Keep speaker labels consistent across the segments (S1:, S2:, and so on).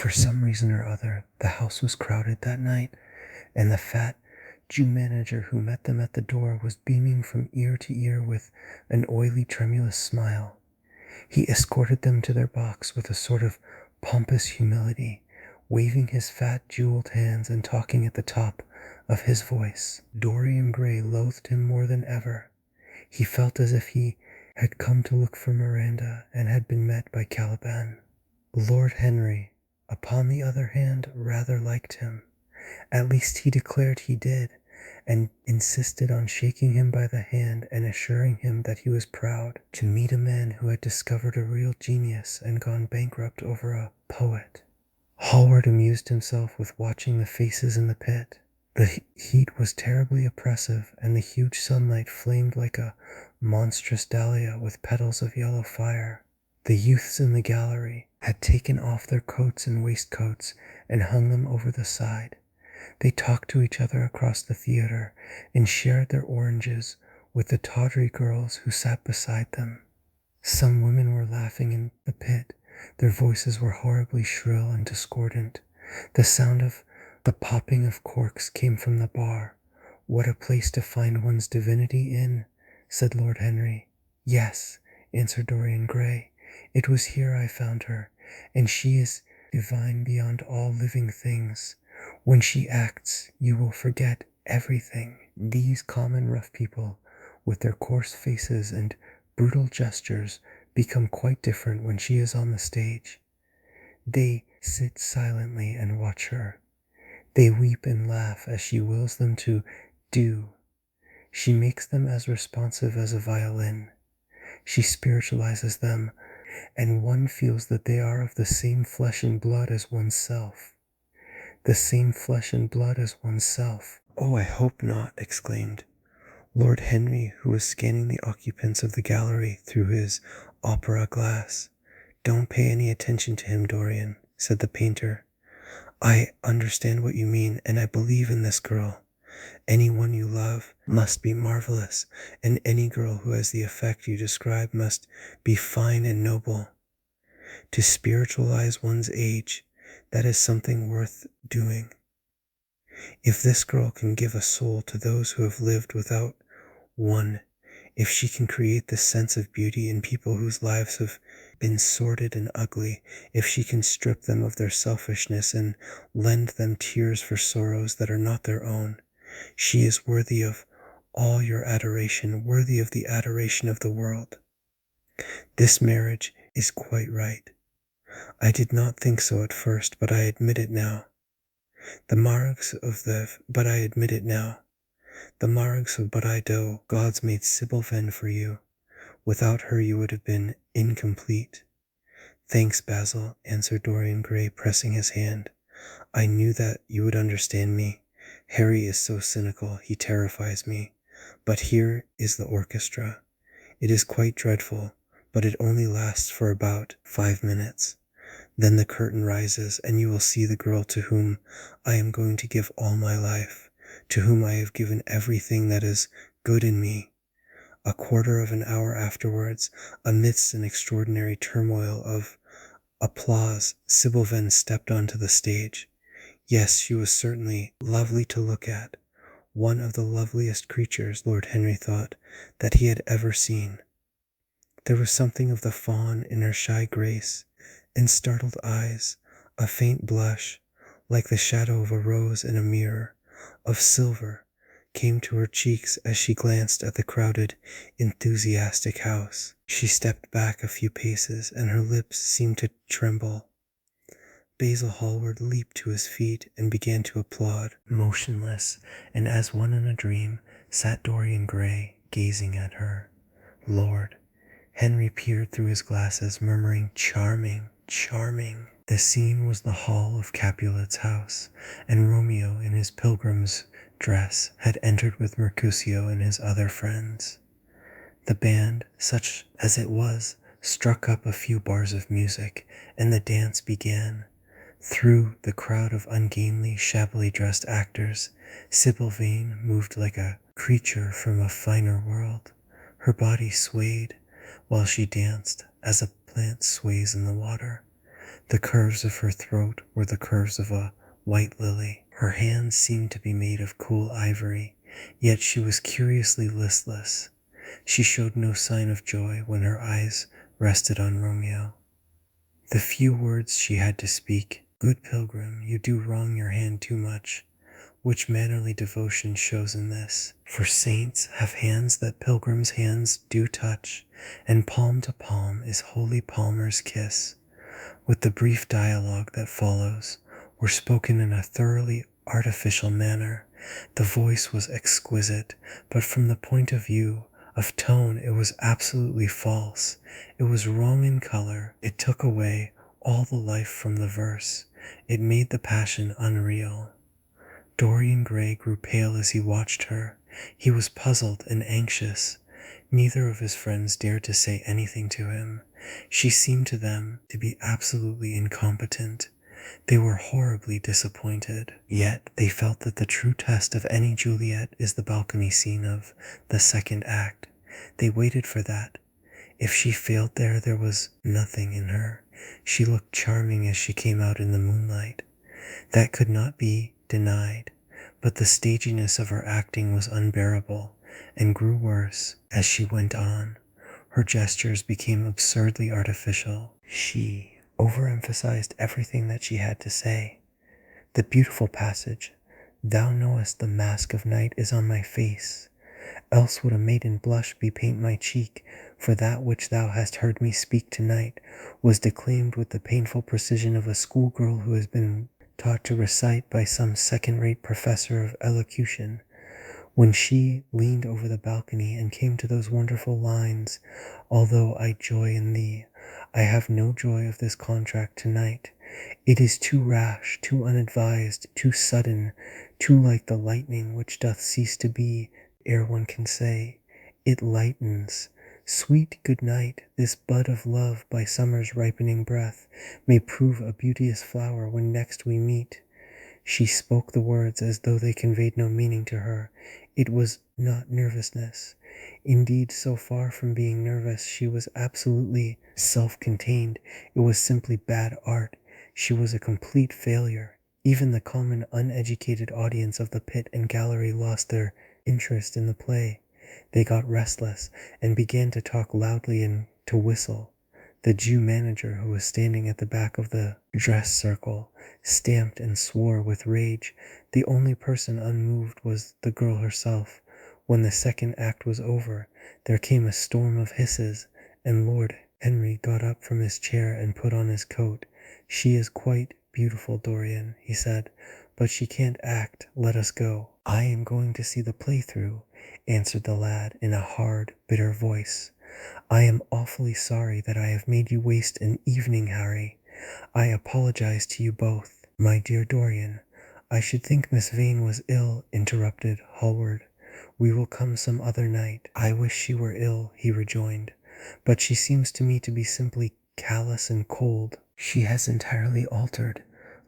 S1: For some reason or other, the house was crowded that night, and the fat Jew manager who met them at the door was beaming from ear to ear with an oily, tremulous smile. He escorted them to their box with a sort of pompous humility, waving his fat, jeweled hands and talking at the top of his voice. Dorian Gray loathed him more than ever. He felt as if he had come to look for Miranda and had been met by Caliban. Lord Henry, upon the other hand, rather liked him. At least he declared he did, and insisted on shaking him by the hand and assuring him that he was proud to meet a man who had discovered a real genius and gone bankrupt over a poet. Hallward amused himself with watching the faces in the pit. The heat was terribly oppressive, and the huge sunlight flamed like a monstrous dahlia with petals of yellow fire. The youths in the gallery had taken off their coats and waistcoats and hung them over the side. They talked to each other across the theater and shared their oranges with the tawdry girls who sat beside them. Some women were laughing in the pit. Their voices were horribly shrill and discordant. The sound of the popping of corks came from the bar. "What a place to find one's divinity in," said Lord Henry. "Yes," answered Dorian Gray. "It was here I found her, and she is divine beyond all living things. When she acts, you will forget everything." These common rough people, with their coarse faces and brutal gestures, become quite different when she is on the stage. They sit silently and watch her. They weep and laugh as she wills them to do. She makes them as responsive as a violin. She spiritualizes them, and one feels that they are of the same flesh and blood as oneself. The same flesh and blood as oneself. "Oh, I hope not," exclaimed Lord Henry, who was scanning the occupants of the gallery through his opera glass. "Don't pay any attention to him, Dorian," said the painter. "I understand what you mean, and I believe in this girl. Any one you love must be marvelous, and any girl who has the effect you describe must be fine and noble. To spiritualize one's age, that is something worth doing. If this girl can give a soul to those who have lived without one, if she can create the sense of beauty in people whose lives have been sordid and ugly, if she can strip them of their selfishness and lend them tears for sorrows that are not their own, she is worthy of all your adoration, worthy of the adoration of the world. This marriage is quite right. I did not think so at first, but I admit it now. But I admit it now. The margs of Baraido, gods made Sybil Venn for you. Without her you would have been incomplete." "Thanks, Basil," answered Dorian Gray, pressing his hand. "I knew that you would understand me. Harry is so cynical, he terrifies me. But here is the orchestra. It is quite dreadful, but it only lasts for about 5 minutes. Then the curtain rises, and you will see the girl to whom I am going to give all my life, to whom I have given everything that is good in me." A quarter of an hour afterwards, amidst an extraordinary turmoil of applause, Sybil Venn stepped onto the stage. Yes, she was certainly lovely to look at, one of the loveliest creatures, Lord Henry thought, that he had ever seen. There was something of the fawn in her shy grace and startled eyes, a faint blush, like the shadow of a rose in a mirror, of silver, came to her cheeks as she glanced at the crowded, enthusiastic house. She stepped back a few paces, and her lips seemed to tremble. Basil Hallward leaped to his feet and began to applaud. Motionless, and as one in a dream, sat Dorian Gray, gazing at her. Lord Henry peered through his glasses, murmuring, "Charming, charming." The scene was the hall of Capulet's house, and Romeo in his pilgrim's dress had entered with Mercutio and his other friends. The band, such as it was, struck up a few bars of music, and the dance began. Through the crowd of ungainly, shabbily dressed actors, Sybil Vane moved like a creature from a finer world. Her body swayed while she danced, as a plant sways in the water. The curves of her throat were the curves of a white lily. Her hands seemed to be made of cool ivory, yet she was curiously listless. She showed no sign of joy when her eyes rested on Romeo. The few words she had to speak, "Good pilgrim, you do wrong your hand too much," which mannerly devotion shows in this. For saints have hands that pilgrims' hands do touch, and palm to palm is holy palmer's kiss. With the brief dialogue that follows, were spoken in a thoroughly artificial manner. The voice was exquisite, but from the point of view of tone it was absolutely false. It was wrong in color. It took away all the life from the verse. It made the passion unreal. Dorian Gray grew pale as he watched her. He was puzzled and anxious. Neither of his friends dared to say anything to him. She seemed to them to be absolutely incompetent. They were horribly disappointed. Yet they felt that the true test of any Juliet is the balcony scene of the second act. They waited for that. If she failed there, there was nothing in her. She looked charming as she came out in the moonlight. That could not be denied, but the staginess of her acting was unbearable and grew worse as she went on. Her gestures became absurdly artificial. She overemphasized everything that she had to say. The beautiful passage, "Thou knowest the mask of night is on my face, else would a maiden blush bepaint my cheek, for that which thou hast heard me speak tonight," was declaimed with the painful precision of a schoolgirl who has been taught to recite by some second-rate professor of elocution. When she leaned over the balcony and came to those wonderful lines, "Although I joy in thee, I have no joy of this contract tonight. It is too rash, too unadvised, too sudden, too like the lightning which doth cease to be ere one can say, it lightens. Sweet good night, this bud of love by summer's ripening breath may prove a beauteous flower when next we meet." She spoke the words as though they conveyed no meaning to her. It was not nervousness. Indeed, so far from being nervous, she was absolutely self-contained. It was simply bad art. She was a complete failure. Even the common uneducated audience of the pit and gallery lost their interest in the play. They got restless and began to talk loudly and to whistle. The Jew manager, who was standing at the back of the dress circle, stamped and swore with rage. The only person unmoved was the girl herself. When the second act was over, there came a storm of hisses, and Lord Henry got up from his chair and put on his coat. "She is quite beautiful, Dorian," he said, "but she can't act. Let us go." "I am going to see the play through," answered the lad in a hard, bitter voice. "I am awfully sorry that I have made you waste an evening, Harry. I apologize to you both." "My dear Dorian, I should think Miss Vane was ill," interrupted Hallward. "We will come some other night." "I wish she were ill," he rejoined, "but she seems to me to be simply callous and cold. She has entirely altered.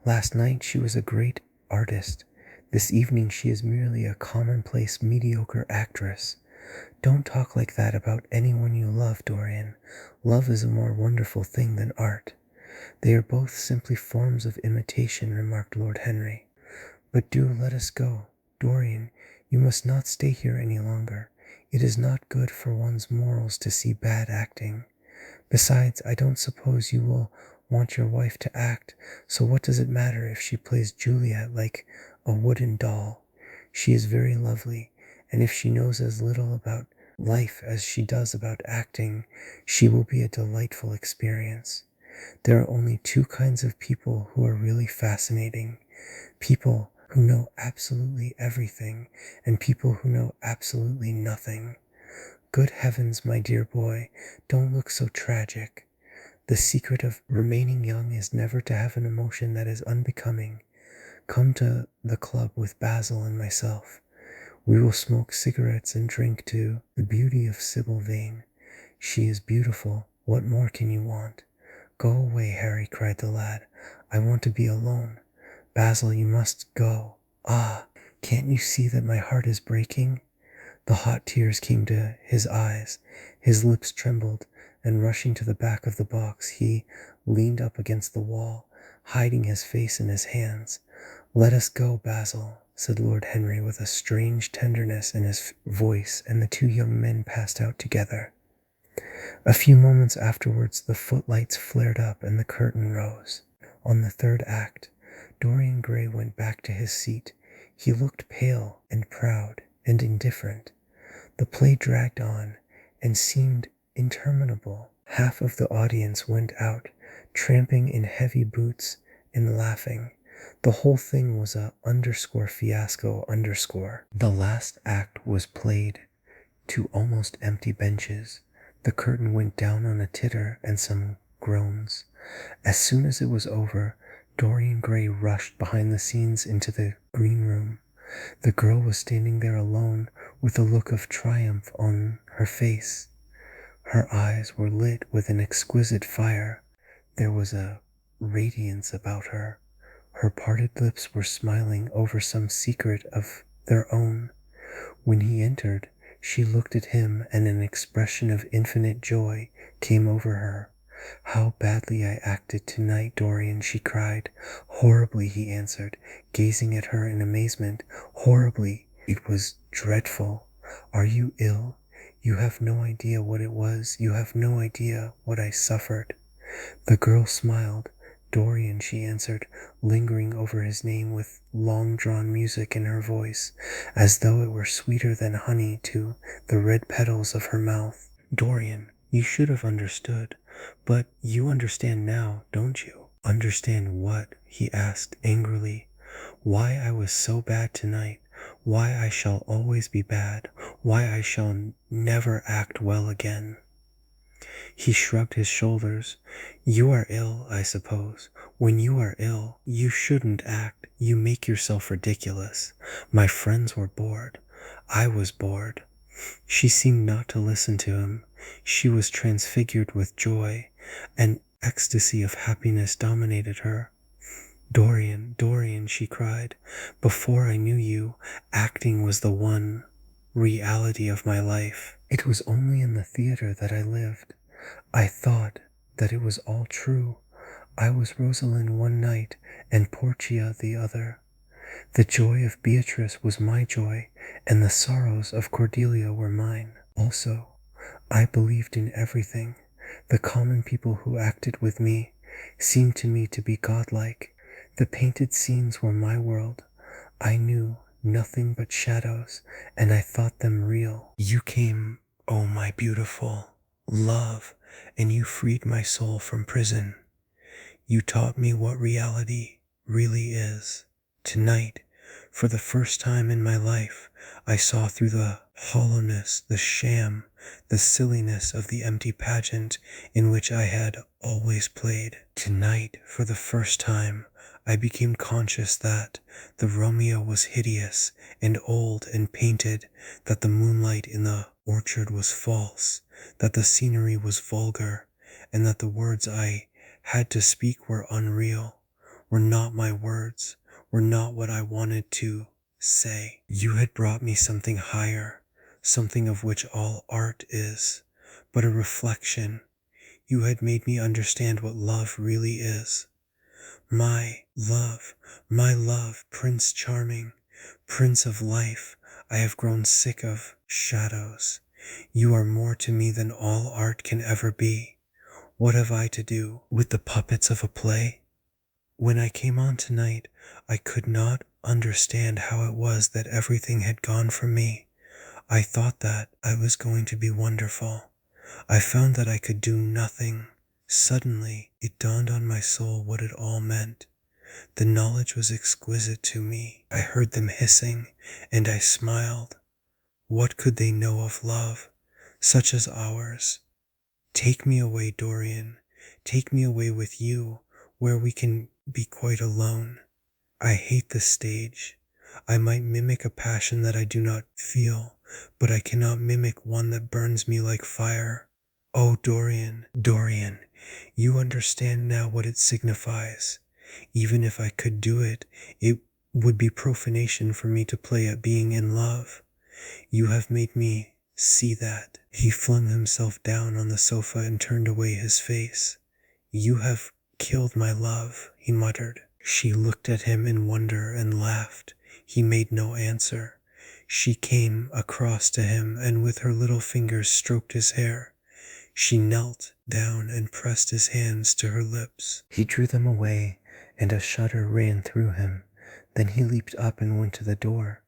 S1: Last night she was a great artist. This evening she is merely a commonplace, mediocre actress. Don't talk like that about anyone you love, Dorian. Love is a more wonderful thing than art." "They are both simply forms of imitation," remarked Lord Henry. "But do let us go. Dorian, you must not stay here any longer. It is not good for one's morals to see bad acting. Besides, I don't suppose you will want your wife to act, so what does it matter if she plays Juliet like a wooden doll? She is very lovely, and if she knows as little about life as she does about acting, she will be a delightful experience. There are only two kinds of people who are really fascinating: people who know absolutely everything, and people who know absolutely nothing. Good heavens, my dear boy, don't look so tragic. The secret of remaining young is never to have an emotion that is unbecoming. Come to the club with Basil and myself. We will smoke cigarettes and drink to the beauty of Sybil Vane. She is beautiful. What more can you want?" "Go away, Harry," cried the lad. "I want to be alone. Basil, you must go. Ah, can't you see that my heart is breaking?" The hot tears came to his eyes. His lips trembled and rushing to the back of the box, he leaned up against the wall, hiding his face in his hands. "Let us go, Basil," said Lord Henry with a strange tenderness in his voice, and the two young men passed out together. A few moments afterwards the footlights flared up and the curtain rose. On the third act, Dorian Gray went back to his seat. He looked pale and proud and indifferent. The play dragged on and seemed interminable. Half of the audience went out, tramping in heavy boots and laughing. The whole thing was a fiasco. The last act was played to almost empty benches. The curtain went down on a titter and some groans. As soon as it was over, Dorian Gray rushed behind the scenes into the green room. The girl was standing there alone with a look of triumph on her face. Her eyes were lit with an exquisite fire. There was a radiance about her. Her parted lips were smiling over some secret of their own. When he entered, she looked at him and an expression of infinite joy came over her. "How badly I acted tonight, Dorian," she cried. "Horribly," he answered, gazing at her in amazement. "Horribly. It was dreadful. Are you ill? You have no idea what it was. You have no idea what I suffered." The girl smiled. "Dorian," she answered, lingering over his name with long-drawn music in her voice, as though it were sweeter than honey to the red petals of her mouth. "Dorian, you should have understood, but you understand now, don't you?" "Understand what?" he asked angrily. "Why I was so bad tonight, why I shall always be bad, why I shall never act well again." He shrugged his shoulders. "You are ill, I suppose. When you are ill, you shouldn't act. You make yourself ridiculous. My friends were bored. I was bored." She seemed not to listen to him. She was transfigured with joy. An ecstasy of happiness dominated her. "Dorian, Dorian," she cried, "before I knew you, acting was the one reality of my life. It was only in the theater that I lived. I thought that it was all true. I was Rosalind one night and Portia the other. The joy of Beatrice was my joy, and the sorrows of Cordelia were mine. Also, I believed in everything. The common people who acted with me seemed to me to be godlike. The painted scenes were my world. I knew nothing but shadows, and I thought them real. You came, oh my beautiful love, and you freed my soul from prison. You taught me what reality really is. Tonight, for the first time in my life, I saw through the hollowness, the sham, the silliness of the empty pageant in which I had always played. Tonight, for the first time, I became conscious that the Romeo was hideous and old and painted, that the moonlight in the orchard was false, that the scenery was vulgar, and that the words I had to speak were unreal, were not my words, were not what I wanted to say. You had brought me something higher, something of which all art is, but a reflection. You had made me understand what love really is. My love, Prince Charming, Prince of Life, I have grown sick of shadows. You are more to me than all art can ever be. What have I to do with the puppets of a play? When I came on tonight, I could not understand how it was that everything had gone from me. I thought that I was going to be wonderful. I found that I could do nothing. Suddenly, it dawned on my soul what it all meant. The knowledge was exquisite to me. I heard them hissing, and I smiled. What could they know of love, such as ours? Take me away, Dorian. Take me away with you, where we can be quite alone. I hate the stage. I might mimic a passion that I do not feel, but I cannot mimic one that burns me like fire. Oh, Dorian, Dorian, you understand now what it signifies. Even if I could do it, it would be profanation for me to play at being in love. You have made me See that? He flung himself down on the sofa and turned away his face. You have killed my love, he muttered. She looked at him in wonder and laughed. He made no answer. She came across to him and with her little fingers stroked his hair. She knelt down and pressed his hands to her lips. He drew them away, and a shudder ran through him. Then he leaped up and went to the door.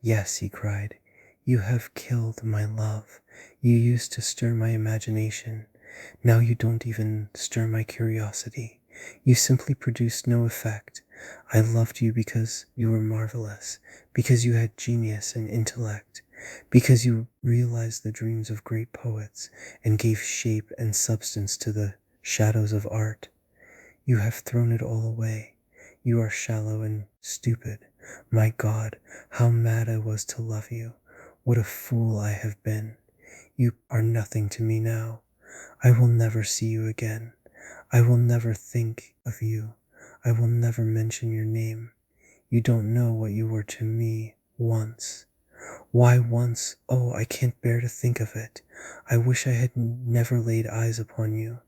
S1: Yes, he cried, you have killed my love. You used to stir my imagination. Now you don't even stir my curiosity. You simply produced no effect. I loved you because you were marvelous, because you had genius and intellect, because you realized the dreams of great poets and gave shape and substance to the shadows of art. You have thrown it all away. You are shallow and stupid. My God, how mad I was to love you. What a fool I have been. You are nothing to me now. I will never see you again. I will never think of you. I will never mention your name. You don't know what you were to me once. Why once? Oh, I can't bear to think of it. I wish I had never laid eyes upon you.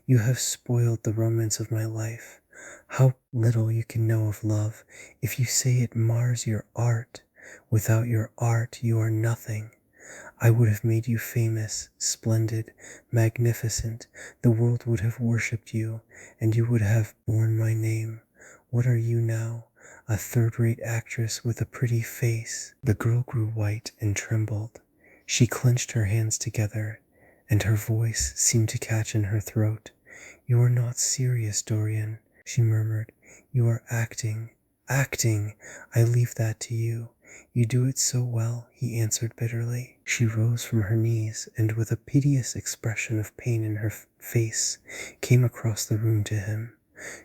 S1: You have spoiled the romance of my life. How little you can know of love if you say it mars your art. Without your art, you are nothing. I would have made you famous, splendid, magnificent. The world would have worshipped you, and you would have borne my name. What are you now? A third-rate actress with a pretty face. The girl grew white and trembled. She clenched her hands together, and her voice seemed to catch in her throat. You are not serious, Dorian, she murmured. You are acting. Acting! I leave that to you. You do it so well, he answered bitterly. She rose from her knees, and with a piteous expression of pain in her face, came across the room to him.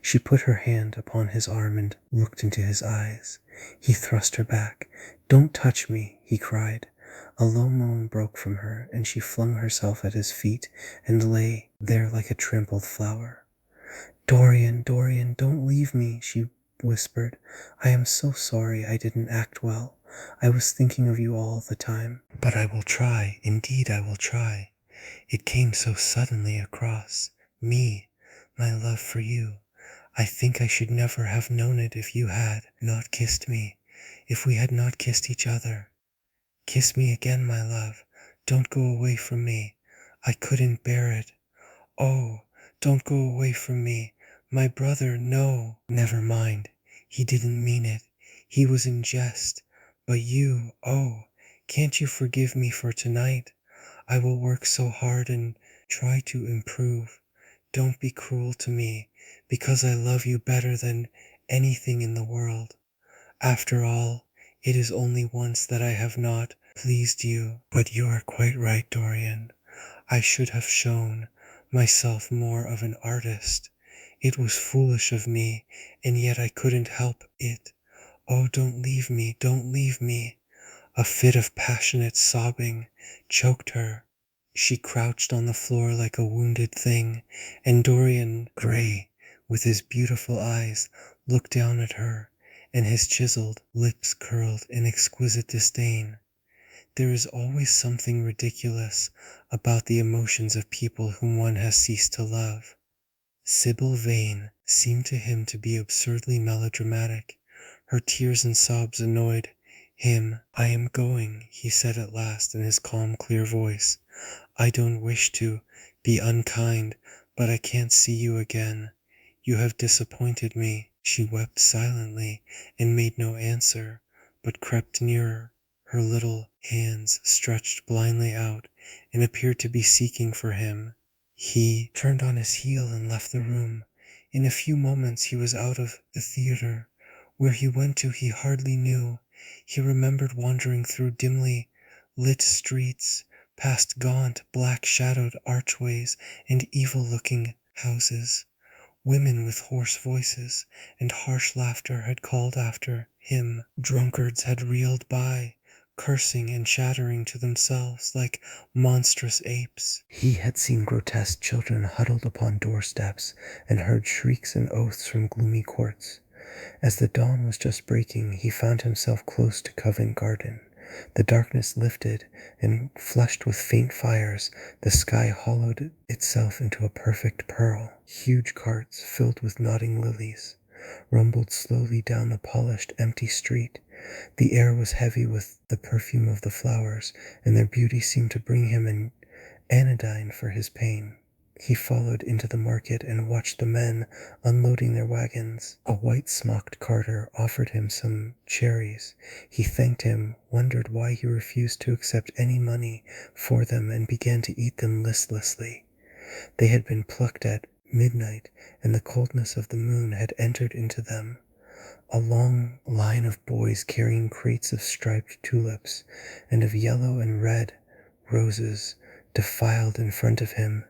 S1: She put her hand upon his arm and looked into his eyes. He thrust her back. Don't touch me, he cried. A low moan broke from her, and she flung herself at his feet and lay there like a trampled flower. Dorian, Dorian, don't leave me, she whispered. I am so sorry I didn't act well. I was thinking of you all the time. But I will try, indeed I will try. It came so suddenly across me, my love for you. I think I should never have known it if you had not kissed me, if we had not kissed each other. Kiss me again, my love. Don't go away from me. I couldn't bear it. Oh, don't go away from me. My brother, no. Never mind. He didn't mean it. He was in jest. But you, oh, can't you forgive me for tonight? I will work so hard and try to improve. Don't be cruel to me, because I love you better than anything in the world. After all, it is only once that I have not pleased you. But you are quite right, Dorian. I should have shown myself more of an artist. It was foolish of me, and yet I couldn't help it. Oh, don't leave me, don't leave me. A fit of passionate sobbing choked her. She crouched on the floor like a wounded thing, and Dorian Gray, with his beautiful eyes, looked down at her, and his chiseled lips curled in exquisite disdain. There is always something ridiculous about the emotions of people whom one has ceased to love. Sybil Vane seemed to him to be absurdly melodramatic. Her tears and sobs annoyed him. I am going, he said at last in his calm, clear voice. I don't wish to be unkind, but I can't see you again. You have disappointed me. She wept silently and made no answer, but crept nearer, her little hands stretched blindly out, and appeared to be seeking for him. He turned on his heel and left the room. In a few moments he was out of the theater. Where he went to he hardly knew. He remembered wandering through dimly lit streets, past gaunt, black-shadowed archways and evil-looking houses. Women with hoarse voices and harsh laughter had called after him. Drunkards had reeled by, cursing and chattering to themselves like monstrous apes. He had seen grotesque children huddled upon doorsteps and heard shrieks and oaths from gloomy courts. As the dawn was just breaking, he found himself close to Covent Garden, The darkness lifted, and flushed with faint fires, the sky hollowed itself into a perfect pearl. Huge carts, filled with nodding lilies, rumbled slowly down the polished, empty street. The air was heavy with the perfume of the flowers, and their beauty seemed to bring him an anodyne for his pain. He followed into the market and watched the men unloading their wagons. A white-smocked carter offered him some cherries. He thanked him, wondered why he refused to accept any money for them, and began to eat them listlessly. They had been plucked at midnight, and the coldness of the moon had entered into them. A long line of boys carrying crates of striped tulips and of yellow and red roses defiled in front of him,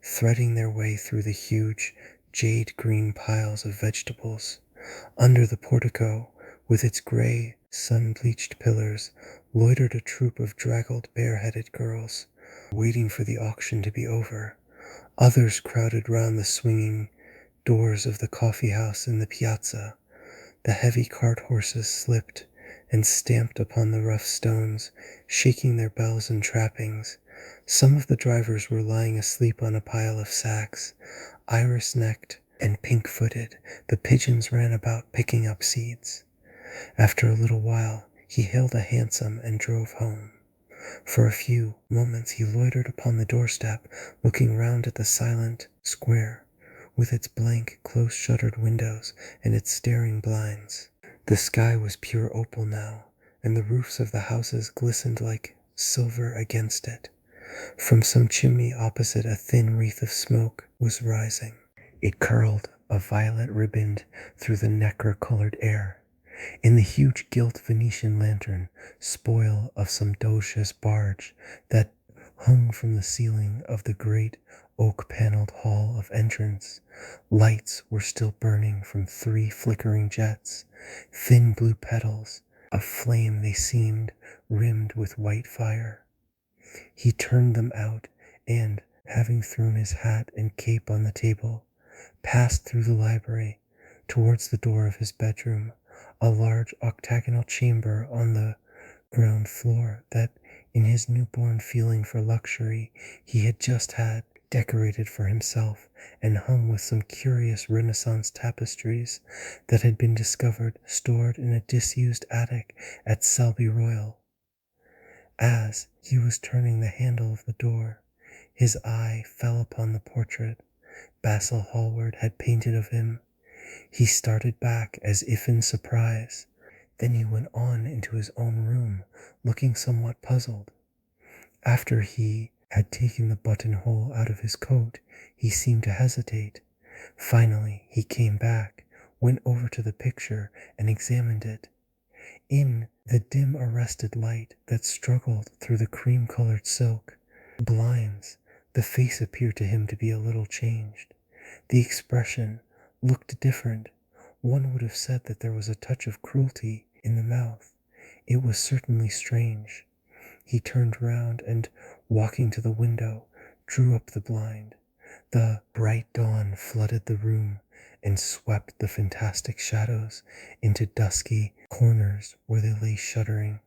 S1: threading their way through the huge jade-green piles of vegetables. Under the portico, with its gray, sun-bleached pillars, loitered a troop of draggled, bare-headed girls, waiting for the auction to be over. Others crowded round the swinging doors of the coffee house in the piazza. The heavy cart horses slipped and stamped upon the rough stones, shaking their bells and trappings. Some of the drivers were lying asleep on a pile of sacks. Iris-necked and pink-footed, the pigeons ran about picking up seeds. After a little while, he hailed a hansom and drove home. For a few moments he loitered upon the doorstep, looking round at the silent square, with its blank, close-shuttered windows and its staring blinds. The sky was pure opal now, and the roofs of the houses glistened like silver against it. From some chimney opposite, a thin wreath of smoke was rising. It curled, a violet riband, through the nacre-colored air. In the huge gilt Venetian lantern, spoil of some Doge's barge, that hung from the ceiling of the great oak-paneled hall of entrance, lights were still burning from 3 flickering jets, thin blue petals of flame they seemed, rimmed with white fire. He turned them out, and, having thrown his hat and cape on the table, passed through the library towards the door of his bedroom, a large octagonal chamber on the ground floor that, in his newborn feeling for luxury, he had just had decorated for himself and hung with some curious Renaissance tapestries that had been discovered stored in a disused attic at Selby Royal. As he was turning the handle of the door, his eye fell upon the portrait Basil Hallward had painted of him. He started back as if in surprise. Then he went on into his own room, looking somewhat puzzled. After he had taken the buttonhole out of his coat, he seemed to hesitate. Finally, he came back, went over to the picture, and examined it. In the dim arrested light that struggled through the cream-colored silk blinds, the face appeared to him to be a little changed. The expression looked different. One would have said that there was a touch of cruelty in the mouth. It was certainly strange. He turned round and, walking to the window, drew up the blind. The bright dawn flooded the room and swept the fantastic shadows into dusky corners where they lay shuddering.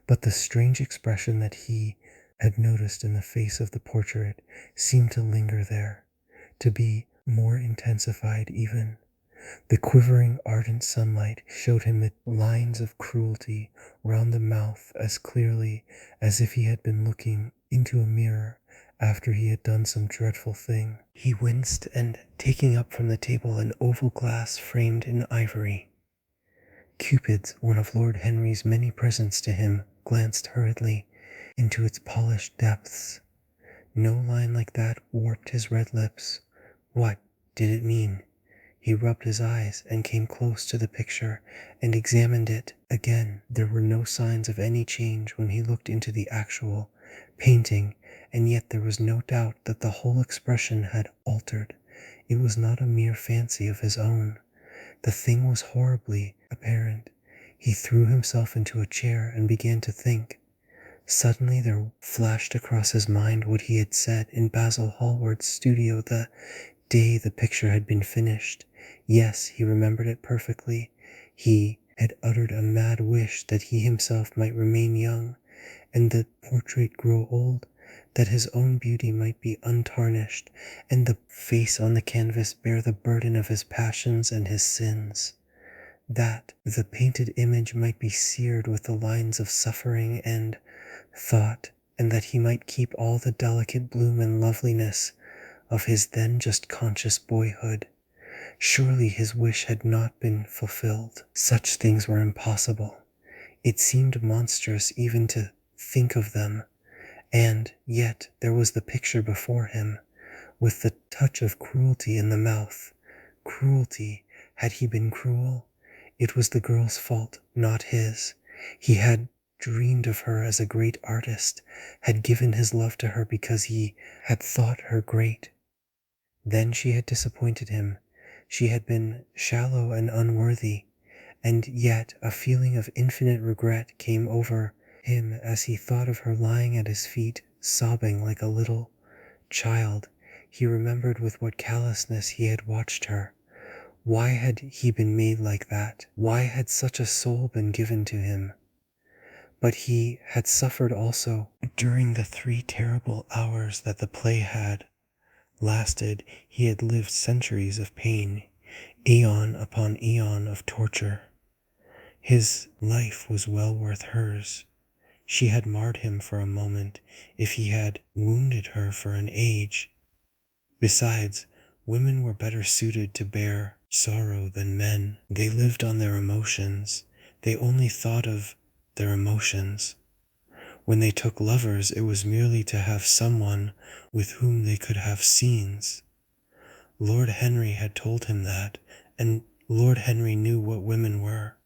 S1: But the strange expression that he had noticed in the face of the portrait seemed to linger there, to be more intensified even. The quivering, ardent sunlight showed him the lines of cruelty round the mouth as clearly as if he had been looking into a mirror after he had done some dreadful thing. He winced, and, taking up from the table an oval glass framed in ivory, Cupid's, one of Lord Henry's many presents to him, glanced hurriedly into its polished depths. No line like that warped his red lips. What did it mean? He rubbed his eyes and came close to the picture and examined it again. There were no signs of any change when he looked into the actual painting, and yet there was no doubt that the whole expression had altered. It was not a mere fancy of his own. The thing was horribly apparent. He threw himself into a chair and began to think. Suddenly there flashed across his mind what he had said in Basil Hallward's studio the day the picture had been finished. Yes, he remembered it perfectly. He had uttered a mad wish that he himself might remain young, and the portrait grow old, that his own beauty might be untarnished, and the face on the canvas bear the burden of his passions and his sins, that the painted image might be seared with the lines of suffering and thought, and that he might keep all the delicate bloom and loveliness of his then just conscious boyhood. Surely his wish had not been fulfilled. Such things were impossible. It seemed monstrous even to think of them, and yet there was the picture before him, with the touch of cruelty in the mouth. Cruelty. Had he been cruel? It was the girl's fault, not his. He had dreamed of her as a great artist, had given his love to her because he had thought her great. Then she had disappointed him. She had been shallow and unworthy, and yet a feeling of infinite regret came over him as he thought of her lying at his feet, sobbing like a little child. He remembered with what callousness he had watched her. Why had he been made like that? Why had such a soul been given to him? But he had suffered also. During the 3 terrible hours that the play had lasted, he had lived centuries of pain, aeon upon aeon of torture. His life was well worth hers. She had marred him for a moment, if he had wounded her for an age. Besides, women were better suited to bear sorrow than men. They lived on their emotions. They only thought of their emotions. When they took lovers, it was merely to have someone with whom they could have scenes. Lord Henry had told him that, and Lord Henry knew what women were.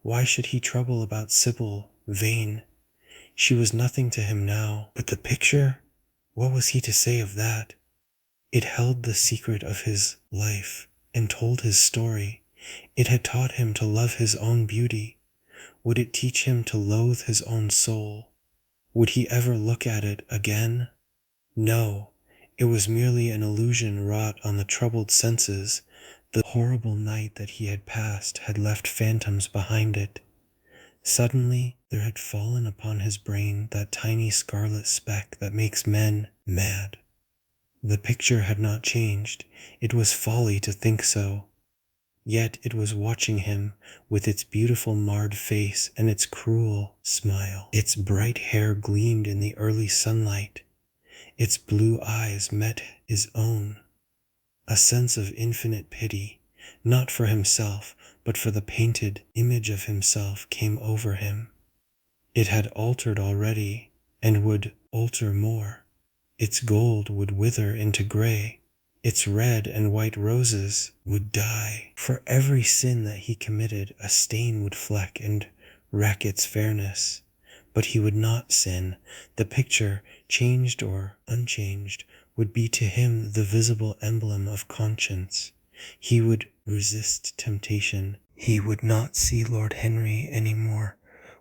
S1: Why should he trouble about Sybil Vane? She was nothing to him now. But the picture? What was he to say of that? It held the secret of his life, and told his story. It had taught him to love his own beauty. Would it teach him to loathe his own soul? Would he ever look at it again? No, it was merely an illusion wrought on the troubled senses. The horrible night that he had passed had left phantoms behind it. Suddenly there had fallen upon his brain that tiny scarlet speck that makes men mad. The picture had not changed. It was folly to think so. Yet it was watching him with its beautiful marred face and its cruel smile. Its bright hair gleamed in the early sunlight. Its blue eyes met his own. A sense of infinite pity, not for himself, but for the painted image of himself, came over him. It had altered already, and would alter more. Its gold would wither into gray. Its red and white roses would die. For every sin that he committed, a stain would fleck and wreck its fairness. But he would not sin. The picture, changed or unchanged, would be to him the visible emblem of conscience. He would resist temptation. He would not see Lord Henry any more,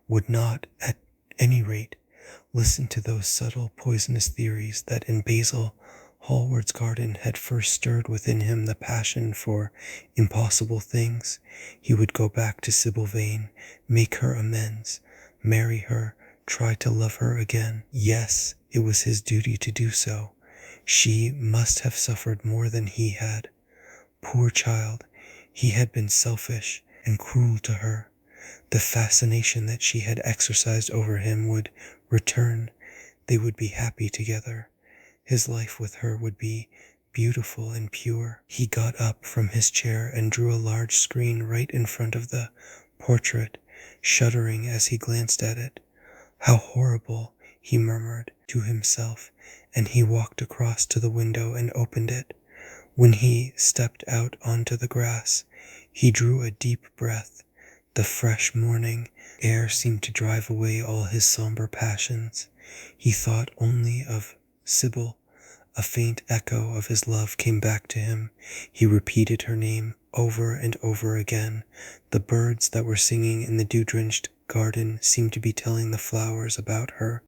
S1: would not, at any rate, listen to those subtle poisonous theories that in Basil Hallward's garden had first stirred within him the passion for impossible things. He would go back to Sybil Vane, make her amends, marry her, try to love her again. Yes, it was his duty to do so. She must have suffered more than he had. Poor child, he had been selfish and cruel to her. The fascination that she had exercised over him would return. They would be happy together. His life with her would be beautiful and pure. He got up from his chair and drew a large screen right in front of the portrait, shuddering as he glanced at it. How horrible, he murmured to himself, and he walked across to the window and opened it. When he stepped out onto the grass, he drew a deep breath. The fresh morning air seemed to drive away all his somber passions. He thought only of Sybil. A faint echo of his love came back to him. He repeated her name over and over again. The birds that were singing in the dew-drenched garden seemed to be telling the flowers about her.